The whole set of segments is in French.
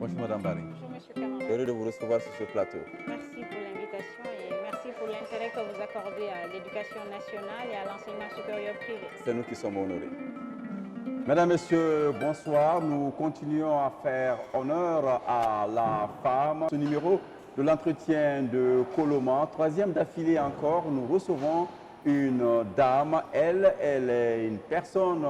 Bonjour Madame Barry. Bonjour Monsieur Camara. Heureux de vous recevoir sur ce plateau. Merci pour l'invitation et merci pour l'intérêt que vous accordez à l'éducation nationale et à l'enseignement supérieur privé. C'est nous qui sommes honorés. Mesdames, Messieurs, bonsoir. Nous continuons à faire honneur à la femme. Ce numéro de l'entretien de Coloma, troisième d'affilée encore, nous recevons une dame. Elle est une personne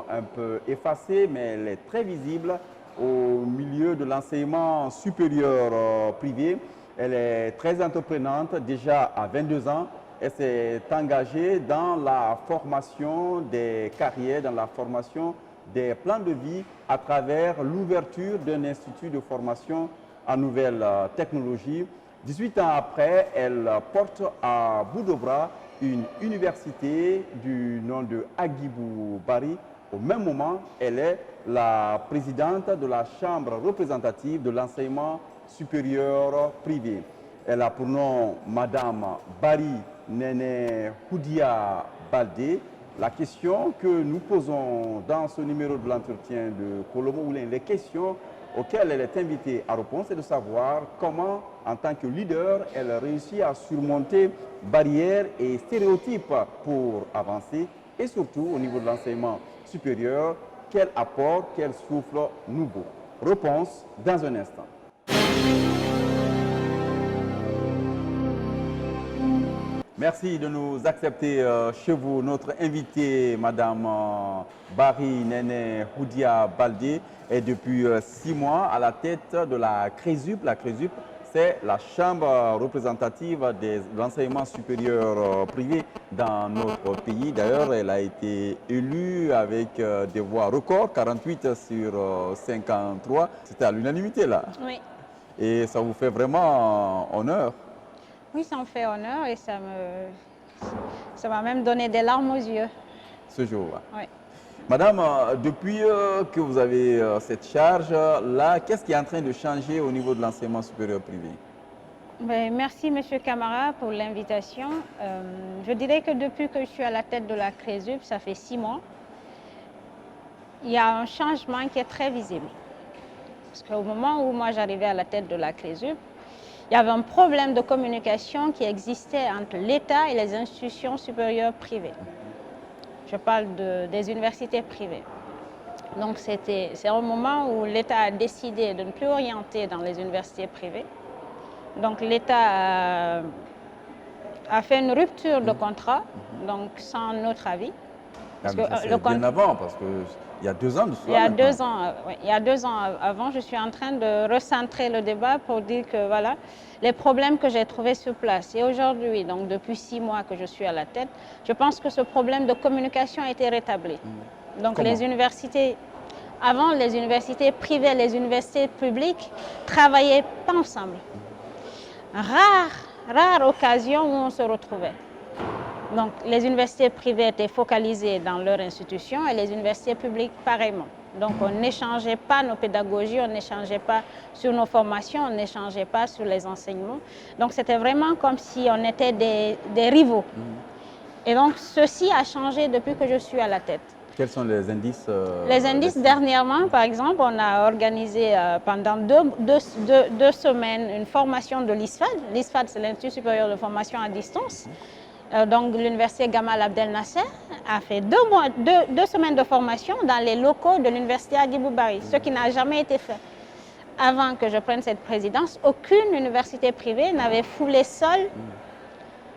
un peu effacée, mais elle est très visible au milieu de l'enseignement supérieur privé. Elle est très entreprenante, déjà à 22 ans. Elle s'est engagée dans la formation des carrières, dans la formation des plans de vie à travers l'ouverture d'un institut de formation en nouvelles technologies. 18 ans après, elle porte à bout de bras une université du nom de Agibou Bari. Au même moment, elle est la présidente de la Chambre représentative de l'enseignement supérieur privé. Elle a pour nom Madame Bari Nene Houdia Baldé. La question que nous posons dans ce numéro de l'entretien de Coloma, ou les questions auxquelles elle est invitée à répondre, c'est de savoir comment, en tant que leader, elle réussit à surmonter barrières et stéréotypes pour avancer, et surtout au niveau de l'enseignement supérieur, quel apport, quel souffle nouveau. Réponse dans un instant. Merci de nous accepter chez vous. Notre invitée, Madame Bari Nene Houdia Baldé, est depuis 6 mois à la tête de la CRESUP. La CRESUP, c'est la chambre représentative de l'enseignement supérieur privé dans notre pays. D'ailleurs, elle a été élue avec des voix records, 48 sur 53. C'était à l'unanimité là. Oui. Et ça vous fait vraiment honneur. Oui, ça me fait honneur et ça m'a même donné des larmes aux yeux. Ce jour-là. Oui. Madame, depuis que vous avez cette charge-là, qu'est-ce qui est en train de changer au niveau de l'enseignement supérieur privé? Merci Monsieur Camara pour l'invitation. Je dirais que depuis que je suis à la tête de la CRESUP, ça fait 6 mois, il y a un changement qui est très visible. Parce qu'au moment où moi j'arrivais à la tête de la CRESUP, il y avait un problème de communication qui existait entre l'État et les institutions supérieures privées. Je parle des universités privées. Donc c'est un moment où l'État a décidé de ne plus orienter dans les universités privées. Donc l'État a fait une rupture de contrat, donc sans notre avis. Parce que bien avant, parce qu'il y a 2 ans de cela. Il y a 2 ans avant, je suis en train de recentrer le débat pour dire que voilà, les problèmes que j'ai trouvés sur place. Et aujourd'hui, donc depuis 6 mois que je suis à la tête, je pense que ce problème de communication a été rétabli. Donc Comment? les universités, avant les universités privées, les universités publiques travaillaient pas ensemble. Rare occasion où on se retrouvait. Donc, les universités privées étaient focalisées dans leur institution et les universités publiques pareillement. Donc, on n'échangeait pas nos pédagogies, on n'échangeait pas sur nos formations, on n'échangeait pas sur les enseignements. Donc, c'était vraiment comme si on était des rivaux. Et donc, ceci a changé depuis que je suis à la tête. Quels sont les indices? Les indices, dernièrement, par exemple, on a organisé pendant deux semaines une formation de l'ISFAD. L'ISFAD, c'est l'Institut supérieur de formation à distance. Donc, l'université Gamal Abdel Nasser a fait 2 semaines de formation dans les locaux de l'université Agibou Bari, ce qui n'a jamais été fait. Avant que je prenne cette présidence, aucune université privée n'avait foulé sol,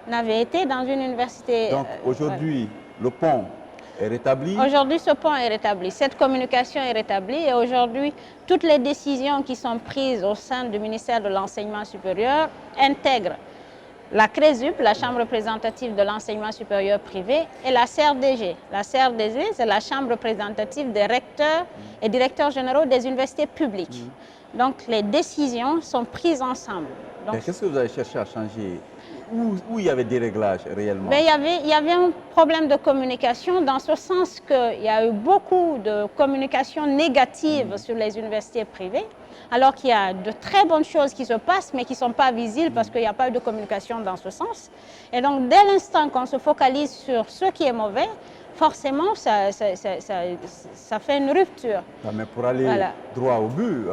n'avait été dans une université. Donc, aujourd'hui, le pont est rétabli? Aujourd'hui, ce pont est rétabli. Cette communication est rétablie et aujourd'hui, toutes les décisions qui sont prises au sein du ministère de l'Enseignement supérieur intègrent la CRESUP, la Chambre représentative de l'enseignement supérieur privé, et la CRDG. La CRDG, c'est la Chambre représentative des recteurs et directeurs généraux des universités publiques. Donc, les décisions sont prises ensemble. Qu'est-ce que vous avez cherché à changer? Où il y avait des réglages réellement? Il y avait un problème de communication dans ce sens qu'il y a eu beaucoup de communication négative sur les universités privées, alors qu'il y a de très bonnes choses qui se passent, mais qui ne sont pas visibles parce qu'il n'y a pas eu de communication dans ce sens. Et donc, dès l'instant qu'on se focalise sur ce qui est mauvais, forcément, ça fait une rupture. Non, mais pour aller droit au but,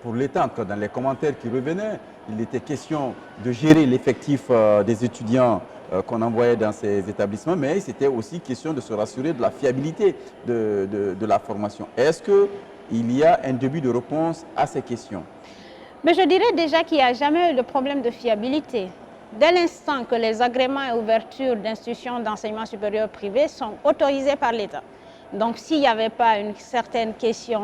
pour l'État, dans les commentaires qui revenaient, il était question de gérer l'effectif des étudiants qu'on envoyait dans ces établissements, mais c'était aussi question de se rassurer de la fiabilité de la formation. Est-ce qu'il y a un début de réponse à ces questions? Mais je dirais déjà qu'il n'y a jamais eu de problème de fiabilité. Dès l'instant que les agréments et ouvertures d'institutions d'enseignement supérieur privé sont autorisés par l'État. Donc s'il n'y avait pas une certaine question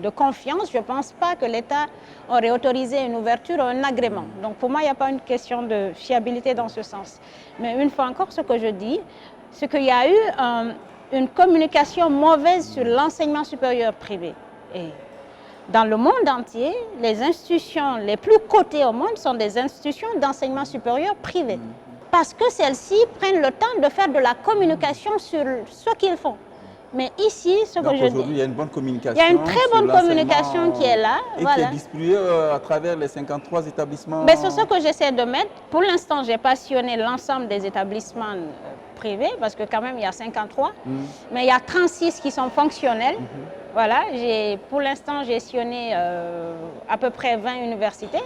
de confiance, je ne pense pas que l'État aurait autorisé une ouverture ou un agrément. Donc pour moi, il n'y a pas une question de fiabilité dans ce sens. Mais une fois encore, ce que je dis, c'est qu'il y a eu une communication mauvaise sur l'enseignement supérieur privé. Et dans le monde entier, les institutions les plus cotées au monde sont des institutions d'enseignement supérieur privé. Parce que celles-ci prennent le temps de faire de la communication sur ce qu'ils font. Mais ici, ce que je dis... Aujourd'hui, il y a une bonne communication. Il y a une très bonne communication qui est là. Et qui est distribuée à travers les 53 établissements. C'est ce que j'essaie de mettre. Pour l'instant, j'ai pas sillonné l'ensemble des établissements privés, parce que quand même, il y a 53. Mais il y a 36 qui sont fonctionnels. Voilà, pour l'instant, j'ai sillonné à peu près 20 universités.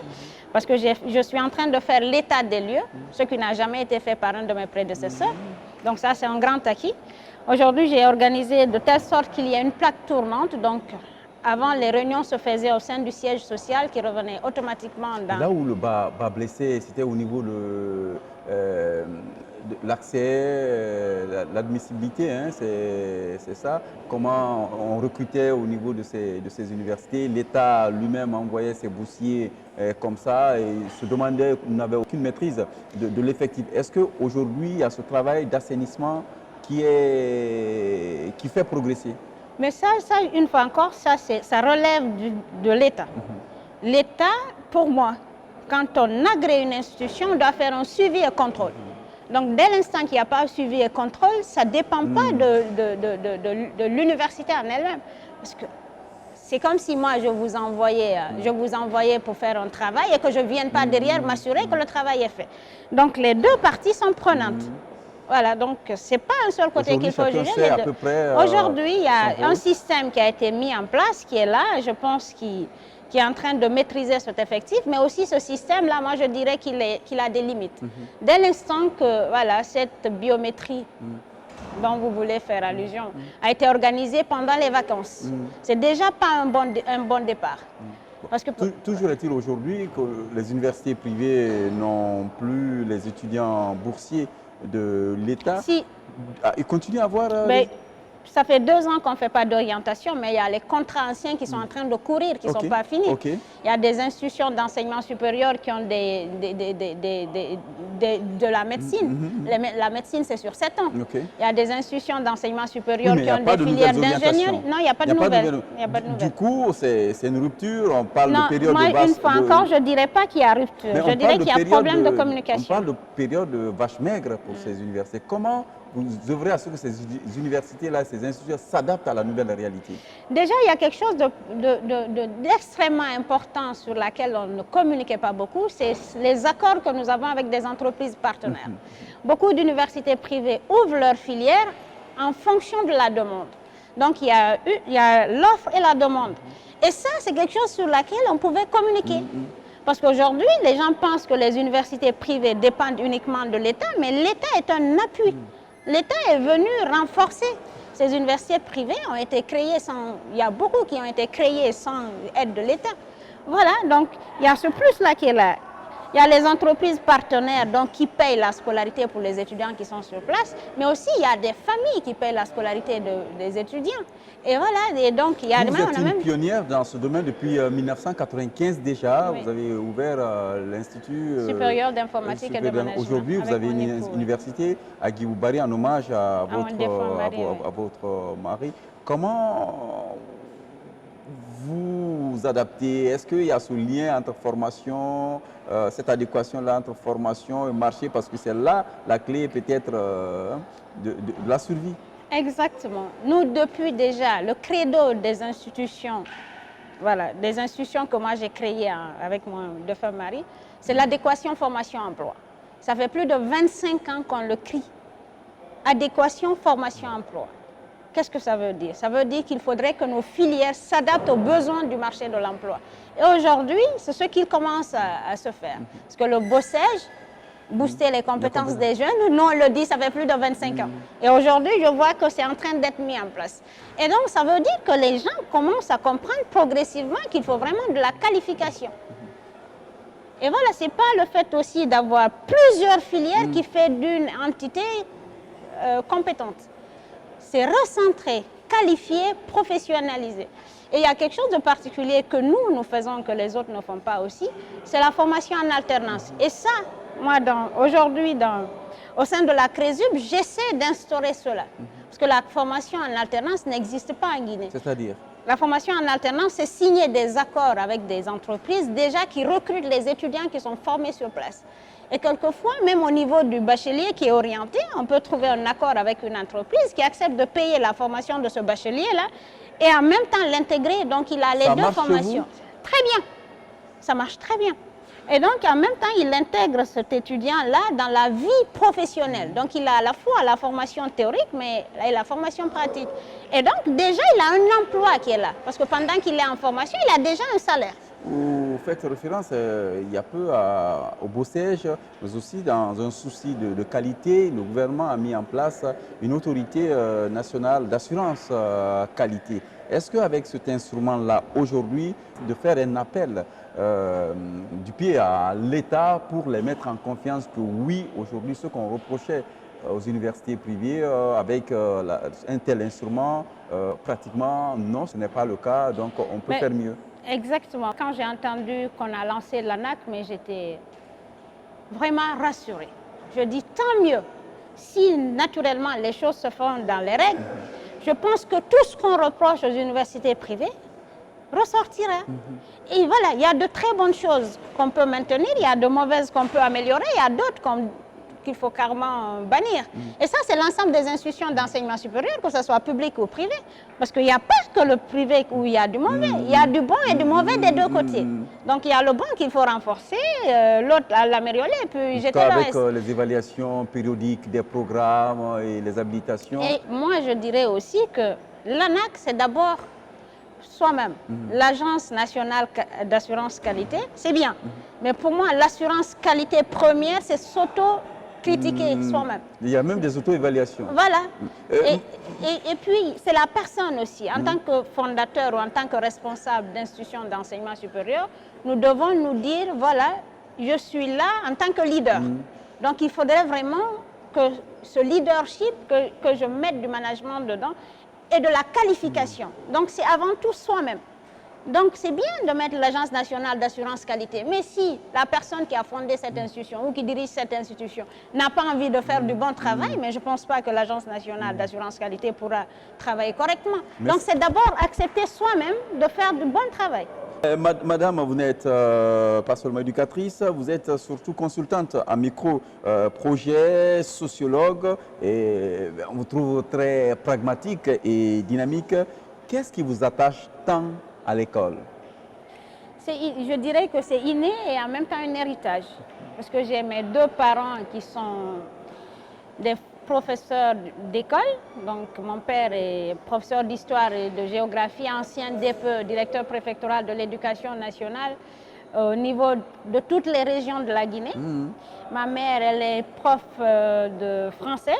Parce que je suis en train de faire l'état des lieux, ce qui n'a jamais été fait par un de mes prédécesseurs. Donc ça, c'est un grand acquis. Aujourd'hui, j'ai organisé de telle sorte qu'il y a une plaque tournante. Donc, avant, les réunions se faisaient au sein du siège social qui revenait automatiquement dans... Là où le bas blessé, c'était au niveau de l'accès, l'admissibilité, hein, c'est ça. Comment on recrutait au niveau de ces universités. L'État lui-même envoyait ses boursiers comme ça et se demandait, on n'avait aucune maîtrise de l'effectif. Est-ce qu'aujourd'hui, il y a ce travail d'assainissement qui fait progresser? Mais ça, une fois encore, ça relève de l'État. L'État, pour moi, quand on agrée une institution, on doit faire un suivi et contrôle. Donc, dès l'instant qu'il n'y a pas de suivi et contrôle, ça ne dépend pas de l'université en elle-même. Parce que c'est comme si moi, je vous envoyais pour faire un travail et que je ne vienne pas derrière m'assurer que le travail est fait. Donc, les deux parties sont prenantes. Voilà, donc ce n'est pas un seul côté qu'il faut juger. Aujourd'hui, il y a un système qui a été mis en place, qui est là, je pense, qui est en train de maîtriser cet effectif, mais aussi ce système-là, moi je dirais qu'il a des limites. Dès l'instant que cette biométrie dont vous voulez faire allusion a été organisée pendant les vacances, c'est déjà pas un bon départ. Parce que toujours est-il aujourd'hui que les universités privées n'ont plus les étudiants boursiers de l'État. Si. Ils continuent à avoir... Ça fait 2 ans qu'on ne fait pas d'orientation, mais il y a les contrats anciens qui sont en train de courir, qui ne sont pas finis. Il y a des institutions d'enseignement supérieur qui ont de la médecine. La médecine, c'est sur 7 ans. Il y a des institutions d'enseignement supérieur qui ont des filières d'ingénierie. Non, il n'y a pas de nouvelles. Du coup, c'est une rupture. On parle de période de vache... Une fois encore, je ne dirais pas qu'il y a rupture. Je dirais qu'il y a problème de communication. On parle de période de vache maigre pour ces universités. Comment vous œuvrez à ce que ces universités-là, ces institutions s'adaptent à la nouvelle réalité? Déjà, il y a quelque chose d'extrêmement important sur laquelle on ne communiquait pas beaucoup, c'est les accords que nous avons avec des entreprises partenaires. Beaucoup d'universités privées ouvrent leurs filières en fonction de la demande. Donc, il y a l'offre et la demande. Et ça, c'est quelque chose sur laquelle on pouvait communiquer. Parce qu'aujourd'hui, les gens pensent que les universités privées dépendent uniquement de l'État, mais l'État est un appui. L'État est venu renforcer. Ces universités privées ont été créées il y a beaucoup qui ont été créées sans aide de l'État. Voilà, donc il y a ce plus-là qui est là. Il y a les entreprises partenaires donc, qui payent la scolarité pour les étudiants qui sont sur place, mais aussi il y a des familles qui payent la scolarité des étudiants. Et voilà, et donc il y a... Vous êtes une pionnière dans ce domaine depuis 1995 déjà. Oui. Vous avez ouvert l'Institut supérieur d'informatique et de management. Aujourd'hui, vous avez une université à Guiboubari en hommage à votre mari. Comment vous adaptez? Est-ce qu'il y a ce lien entre formation, cette adéquation-là entre formation et marché? Parce que c'est là la clé peut-être de la survie. Exactement. Nous, depuis déjà, le credo des institutions, des institutions que moi j'ai créées avec mon défunt mari, c'est l'adéquation formation-emploi. Ça fait plus de 25 ans qu'on le crie adéquation formation-emploi. Qu'est-ce que ça veut dire? Ça veut dire qu'il faudrait que nos filières s'adaptent aux besoins du marché de l'emploi. Et aujourd'hui, c'est ce qui commence à se faire. Parce que le bossage, booster les compétences des jeunes, nous on le dit, ça fait plus de 25 ans. Et aujourd'hui, je vois que c'est en train d'être mis en place. Et donc, ça veut dire que les gens commencent à comprendre progressivement qu'il faut vraiment de la qualification. Et voilà, ce n'est pas le fait aussi d'avoir plusieurs filières qui fait d'une entité compétente. C'est recentrer, qualifier, professionnaliser. Et il y a quelque chose de particulier que nous faisons, que les autres ne font pas aussi, c'est la formation en alternance. Et ça, moi, aujourd'hui, au sein de la CRESUB, j'essaie d'instaurer cela. Parce que la formation en alternance n'existe pas en Guinée. C'est-à-dire? La formation en alternance, c'est signer des accords avec des entreprises déjà qui recrutent les étudiants qui sont formés sur place. Et quelquefois, même au niveau du bachelier qui est orienté, on peut trouver un accord avec une entreprise qui accepte de payer la formation de ce bachelier-là et en même temps l'intégrer. Donc, il a les deux formations. Très bien. Ça marche très bien. Et donc, en même temps, il intègre cet étudiant-là dans la vie professionnelle. Donc, il a à la fois la formation théorique, mais la formation pratique. Et donc, déjà, il a un emploi qui est là. Parce que pendant qu'il est en formation, il a déjà un salaire. Vous faites référence il y a peu au bossage, mais aussi dans un souci de qualité, le gouvernement a mis en place une autorité nationale d'assurance qualité. Est-ce qu'avec cet instrument-là, aujourd'hui, de faire un appel du pied à l'État pour les mettre en confiance que oui, aujourd'hui, ce qu'on reprochait aux universités privées avec un tel instrument, pratiquement non, ce n'est pas le cas, donc on peut faire mieux. Exactement. Quand j'ai entendu qu'on a lancé l'ANAC, mais j'étais vraiment rassurée. Je dis tant mieux. Si naturellement les choses se font dans les règles, je pense que tout ce qu'on reproche aux universités privées ressortira. Et voilà, il y a de très bonnes choses qu'on peut maintenir, il y a de mauvaises qu'on peut améliorer, il y a d'autres qu'il faut carrément bannir. Et ça, c'est l'ensemble des institutions d'enseignement supérieur, que ce soit public ou privé. Parce qu'il n'y a pas que le privé où il y a du mauvais. Il y a du bon et du mauvais des deux côtés. Donc, il y a le bon qu'il faut renforcer, l'autre à l'améliorer, puis jeter le reste. Avec les évaluations périodiques des programmes et les habilitations. Et moi, je dirais aussi que l'ANAC, c'est d'abord soi-même. L'Agence nationale d'assurance qualité, c'est bien. Mais pour moi, l'assurance qualité première, c'est critiquer soi-même. Il y a même des auto-évaluations. Voilà. Et puis, c'est la personne aussi. En tant que fondateur ou en tant que responsable d'institution d'enseignement supérieur, nous devons nous dire, voilà, je suis là en tant que leader. Donc, il faudrait vraiment que ce leadership, que je mette du management dedans et de la qualification. Donc, c'est avant tout soi-même. Donc, c'est bien de mettre l'Agence nationale d'assurance qualité. Mais si la personne qui a fondé cette institution ou qui dirige cette institution n'a pas envie de faire du bon travail, mais je ne pense pas que l'Agence nationale d'assurance qualité pourra travailler correctement. Donc, c'est d'abord accepter soi-même de faire du bon travail. Madame, vous n'êtes pas seulement éducatrice, vous êtes surtout consultante en micro-projet, sociologue, et on vous trouve très pragmatique et dynamique. Qu'est-ce qui vous attache tant à l'école? Je dirais que c'est inné et en même temps un héritage. Parce que j'ai mes deux parents qui sont des professeurs d'école. Donc mon père est professeur d'histoire et de géographie, ancien DPE, directeur préfectoral de l'éducation nationale au niveau de toutes les régions de la Guinée. Ma mère, elle est prof de français,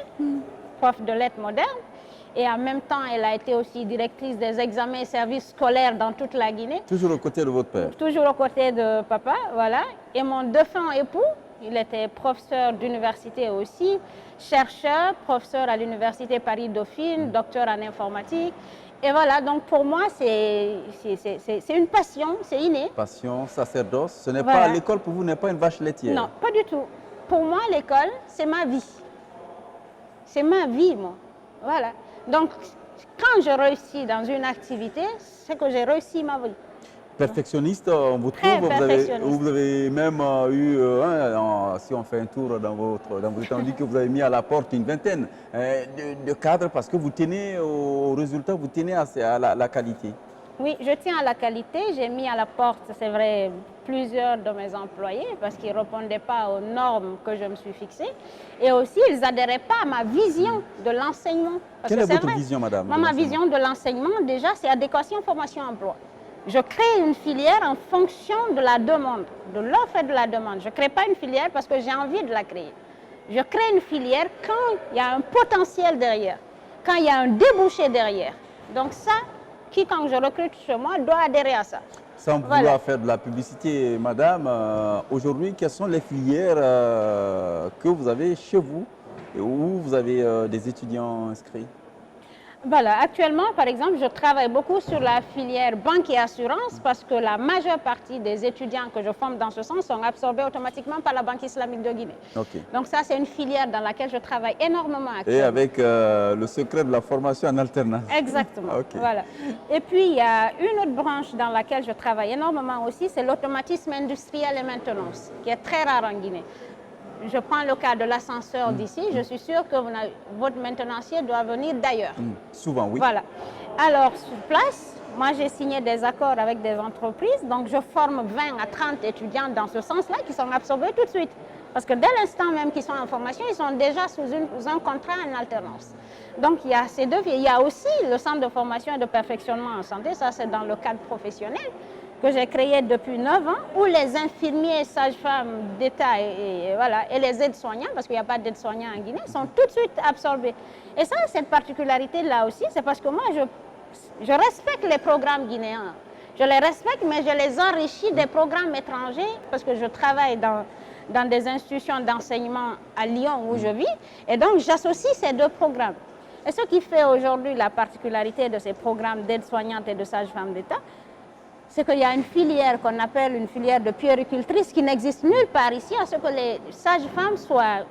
prof de lettres modernes. Et en même temps, elle a été aussi directrice des examens et services scolaires dans toute la Guinée. Toujours aux côtés de votre père? Toujours aux côtés de papa, voilà. Et mon défunt époux, il était professeur d'université aussi, chercheur, professeur à l'université Paris-Dauphine, docteur en informatique. Et voilà, donc pour moi, c'est une passion, c'est inné. Passion, sacerdoce, ce n'est Voilà. pas l'école pour vous, n'est pas une vache laitière? Non, pas du tout. Pour moi, l'école, c'est ma vie. C'est ma vie, moi. Voilà. Donc, quand je réussis dans une activité, c'est que j'ai réussi ma vie. Perfectionniste, on vous Très trouve, perfectionniste. vous avez même eu, si on fait un tour dans vos temps, on dit que vous avez mis à la porte une vingtaine de cadres parce que vous tenez au résultat, vous tenez à la qualité. Oui, je tiens à la qualité. J'ai mis à la porte, c'est vrai, plusieurs de mes employés parce qu'ils ne répondaient pas aux normes que je me suis fixées. Et aussi, ils n'adhéraient pas à ma vision de l'enseignement. Quelle est votre vision, madame? Moi, ma vision de l'enseignement, déjà, c'est adéquation, formation, emploi. Je crée une filière en fonction de la demande, de l'offre et de la demande. Je ne crée pas une filière parce que j'ai envie de la créer. Je crée une filière quand il y a un potentiel derrière, quand il y a un débouché derrière. Donc ça, quiconque je recrute chez moi doit adhérer à ça. Sans vouloir faire de la publicité, madame, aujourd'hui, quelles sont les filières que vous avez chez vous et où vous avez des étudiants inscrits? Voilà, actuellement, par exemple, je travaille beaucoup sur la filière banque et assurance parce que la majeure partie des étudiants que je forme dans ce sens sont absorbés automatiquement par la Banque islamique de Guinée. Okay. Donc ça, c'est une filière dans laquelle je travaille énormément actuellement. Et avec le secret de la formation en alternance. Exactement, Okay. Voilà. Et puis, il y a une autre branche dans laquelle je travaille énormément aussi, c'est l'automatisme industriel et maintenance, qui est très rare en Guinée. Je prends le cas de l'ascenseur d'ici, je suis sûre que votre maintenancier doit venir d'ailleurs. Souvent, oui. Voilà. Alors, sur place, moi j'ai signé des accords avec des entreprises, donc je forme 20 à 30 étudiants dans ce sens-là qui sont absorbés tout de suite. Parce que dès l'instant même qu'ils sont en formation, ils sont déjà sous un contrat en alternance. Donc il y a ces deux, il y a aussi le centre de formation et de perfectionnement en santé, ça c'est dans le cadre professionnel, que j'ai créé depuis 9 ans, où les infirmiers, sages-femmes d'État et les aides-soignants, parce qu'il n'y a pas d'aides-soignants en Guinée, sont tout de suite absorbés. Et ça, cette particularité-là aussi, c'est parce que moi, je respecte les programmes guinéens. Je les respecte, mais je les enrichis des programmes étrangers, parce que je travaille dans des institutions d'enseignement à Lyon où je vis, et donc j'associe ces deux programmes. Et ce qui fait aujourd'hui la particularité de ces programmes d'aide-soignantes et de sages-femmes d'État, c'est qu'il y a une filière qu'on appelle une filière de puéricultrice qui n'existe nulle part ici, à ce que les sages-femmes soient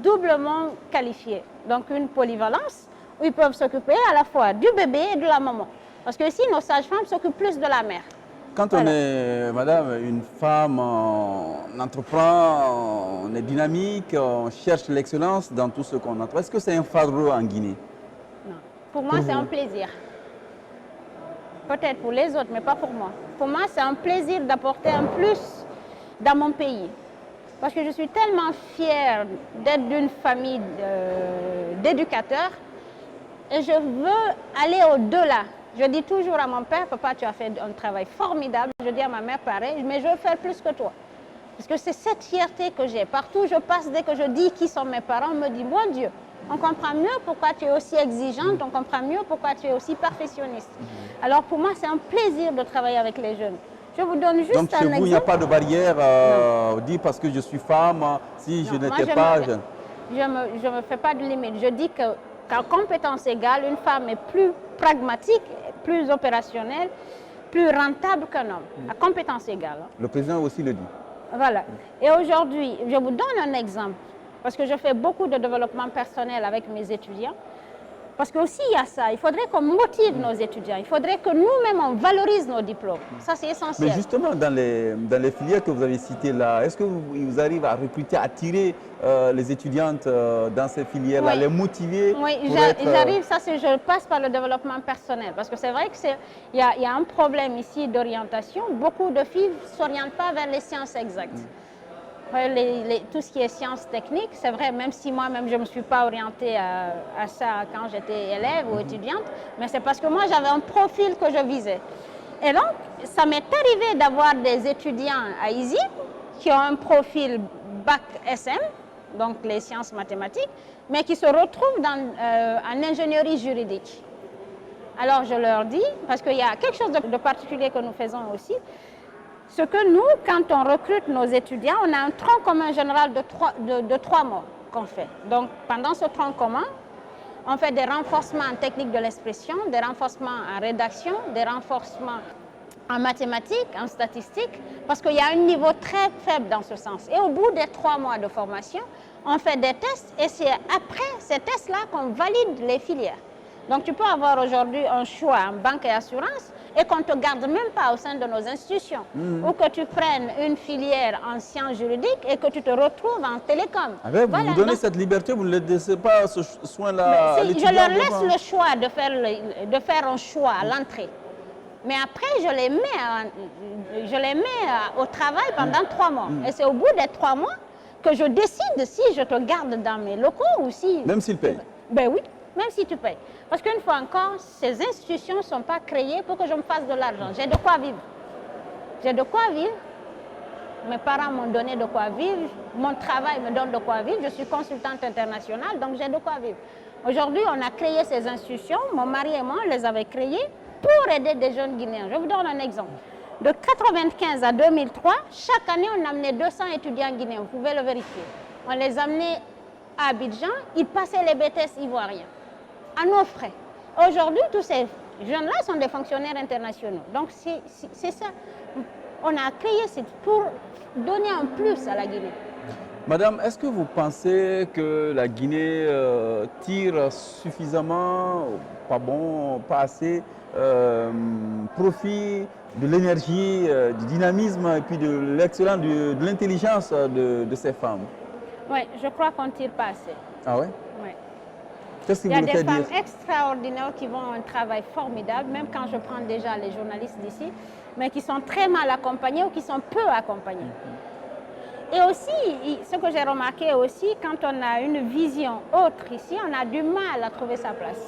doublement qualifiées. Donc une polyvalence où ils peuvent s'occuper à la fois du bébé et de la maman. Parce que ici, nos sages-femmes s'occupent plus de la mère. Quand on est, madame, une femme, on entreprend, on est dynamique, on cherche l'excellence dans tout ce qu'on entreprend. Est-ce que c'est un fardeau en Guinée? Non. Pour moi, c'est un plaisir. Peut-être pour les autres, mais pas pour moi. Pour moi, c'est un plaisir d'apporter un plus dans mon pays. Parce que je suis tellement fière d'être d'une famille d'éducateurs et je veux aller au-delà. Je dis toujours à mon père, papa, tu as fait un travail formidable. Je dis à ma mère pareil, mais je veux faire plus que toi. Parce que c'est cette fierté que j'ai. Partout où je passe, dès que je dis qui sont mes parents, on me dit, mon Dieu, on comprend mieux pourquoi tu es aussi exigeante, on comprend mieux pourquoi tu es aussi perfectionniste. Alors pour moi, c'est un plaisir de travailler avec les jeunes. Je vous donne juste un exemple. Donc chez vous, il n'y a pas de barrière, dit parce que je suis femme, si je n'étais pas... Je ne me fais pas de limite. Je dis qu'à compétence égale, une femme est plus pragmatique, plus opérationnelle, plus rentable qu'un homme, à compétence égale. Le président aussi le dit. Voilà. Et aujourd'hui, je vous donne un exemple, parce que je fais beaucoup de développement personnel avec mes étudiants. Parce qu'aussi, il y a ça. Il faudrait qu'on motive nos étudiants. Il faudrait que nous-mêmes, on valorise nos diplômes. Ça, c'est essentiel. Mais justement, dans les filières que vous avez citées là, est-ce que vous arrivez à recruter, à attirer les étudiantes dans ces filières-là, les motiver? Oui, j'arrive, ça, je passe par le développement personnel. Parce que c'est vrai qu'il y a un problème ici d'orientation. Beaucoup de filles ne s'orientent pas vers les sciences exactes. Tout ce qui est sciences techniques, c'est vrai, même si moi-même je ne me suis pas orientée à ça quand j'étais élève ou étudiante, mais c'est parce que moi j'avais un profil que je visais. Et donc, ça m'est arrivé d'avoir des étudiants à ISI qui ont un profil bac SM, donc les sciences mathématiques, mais qui se retrouvent en ingénierie juridique. Alors je leur dis, parce qu'il y a quelque chose de particulier que nous faisons aussi, ce que nous, quand on recrute nos étudiants, on a un tronc commun général de 3 mois qu'on fait. Donc, pendant ce tronc commun, on fait des renforcements en technique de l'expression, des renforcements en rédaction, des renforcements en mathématiques, en statistiques, parce qu'il y a un niveau très faible dans ce sens. Et au bout des 3 mois de formation, on fait des tests et c'est après ces tests-là qu'on valide les filières. Donc, tu peux avoir aujourd'hui un choix en banque et assurance et qu'on ne te garde même pas au sein de nos institutions. Ou que tu prennes une filière en sciences juridiques et que tu te retrouves en télécom. Voilà, vous donnez cette liberté, vous ne laissez pas ce soin-là à l'étudiant? Je leur laisse le choix de faire un choix à l'entrée. Mais après, je les mets au travail pendant 3 mois. Et c'est au bout des 3 mois que je décide si je te garde dans mes locaux ou si... Même s'ils payent? Ben oui, même si tu payes. Parce qu'une fois encore, ces institutions ne sont pas créées pour que je me fasse de l'argent. J'ai de quoi vivre. J'ai de quoi vivre. Mes parents m'ont donné de quoi vivre. Mon travail me donne de quoi vivre. Je suis consultante internationale, donc j'ai de quoi vivre. Aujourd'hui, on a créé ces institutions. Mon mari et moi, on les avait créées pour aider des jeunes Guinéens. Je vous donne un exemple. De 1995 à 2003, chaque année, on amenait 200 étudiants guinéens. Vous pouvez le vérifier. On les amenait à Abidjan. Ils passaient les BTS ivoiriens à nos frais. Aujourd'hui, tous ces jeunes-là sont des fonctionnaires internationaux. Donc, c'est ça. On a créé, c'est pour donner un plus à la Guinée. Madame, est-ce que vous pensez que la Guinée tire suffisamment, pas bon, pas assez, profit de l'énergie, du dynamisme et puis de l'excellence, de l'intelligence de ces femmes? Oui, je crois qu'on ne tire pas assez. Ah ouais? Oui. Qu'est-ce qui Il y a vous le des fait dire? femmes extraordinaires qui font un travail formidable, même quand je prends déjà les journalistes d'ici, mais qui sont très mal accompagnés ou qui sont peu accompagnés. Et aussi, ce que j'ai remarqué aussi, quand on a une vision autre ici, on a du mal à trouver sa place.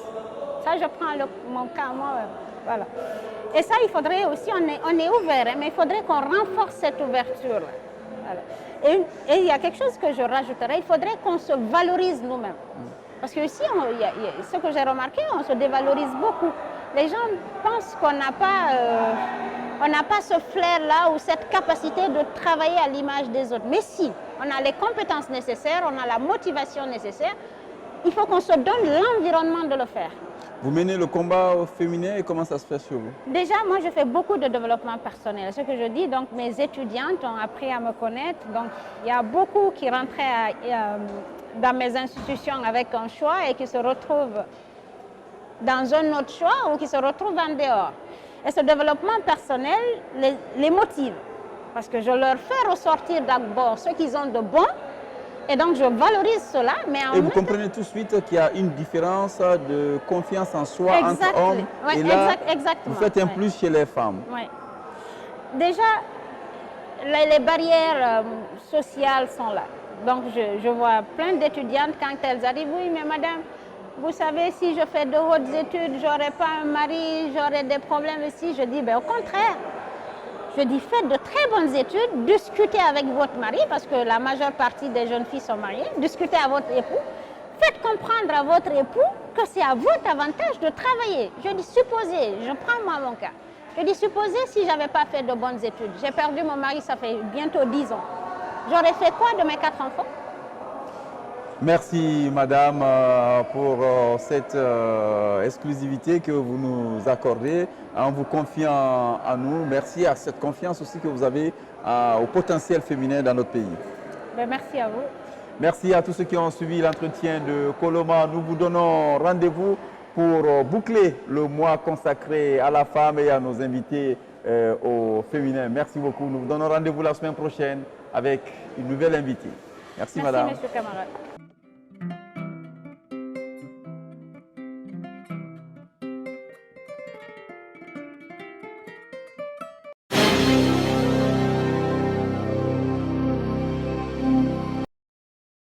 Ça, je prends mon cas, moi, voilà. Et ça, il faudrait aussi, on est ouvert, hein, mais il faudrait qu'on renforce cette ouverture-là. Voilà. Et il y a quelque chose que je rajouterais, il faudrait qu'on se valorise nous-mêmes. Parce que ici, ce que j'ai remarqué, on se dévalorise beaucoup. Les gens pensent qu'on n'a pas ce flair-là ou cette capacité de travailler à l'image des autres. Mais si, on a les compétences nécessaires, on a la motivation nécessaire, il faut qu'on se donne l'environnement de le faire. Vous menez le combat au féminin et comment ça se fait sur vous? Déjà, moi, je fais beaucoup de développement personnel. Ce que je dis, donc, mes étudiantes ont appris à me connaître. Donc, il y a beaucoup qui rentraient dans mes institutions avec un choix et qui se retrouvent dans un autre choix ou qui se retrouvent en dehors. Et ce développement personnel les motive. Parce que je leur fais ressortir d'abord ce qu'ils ont de bon. Et donc, je valorise cela. Mais et vous comprenez tout de suite qu'il y a une différence de confiance en soi entre hommes. Ouais, et là, exactement. vous faites un plus chez les femmes. Ouais. Déjà, les barrières sociales sont là. Donc, je vois plein d'étudiantes quand elles arrivent. Oui, mais madame, vous savez, si je fais de hautes études, je n'aurai pas un mari, j'aurai des problèmes ici. Je dis, ben, au contraire. Je dis, faites de très bonnes études, discutez avec votre mari, parce que la majeure partie des jeunes filles sont mariées, discutez à votre époux, faites comprendre à votre époux que c'est à votre avantage de travailler. Je dis, supposez, je prends moi mon cas, je dis, supposez si je n'avais pas fait de bonnes études, j'ai perdu mon mari, ça fait bientôt 10 ans. J'aurais fait quoi de mes 4 enfants? Merci madame pour cette exclusivité que vous nous accordez en vous confiant à nous. Merci à cette confiance aussi que vous avez au potentiel féminin dans notre pays. Ben, merci à vous. Merci à tous ceux qui ont suivi l'entretien de Koloma. Nous vous donnons rendez-vous pour boucler le mois consacré à la femme et à nos invités au féminin. Merci beaucoup. Nous vous donnons rendez-vous la semaine prochaine avec une nouvelle invitée. Merci madame. Merci, monsieur Camarade.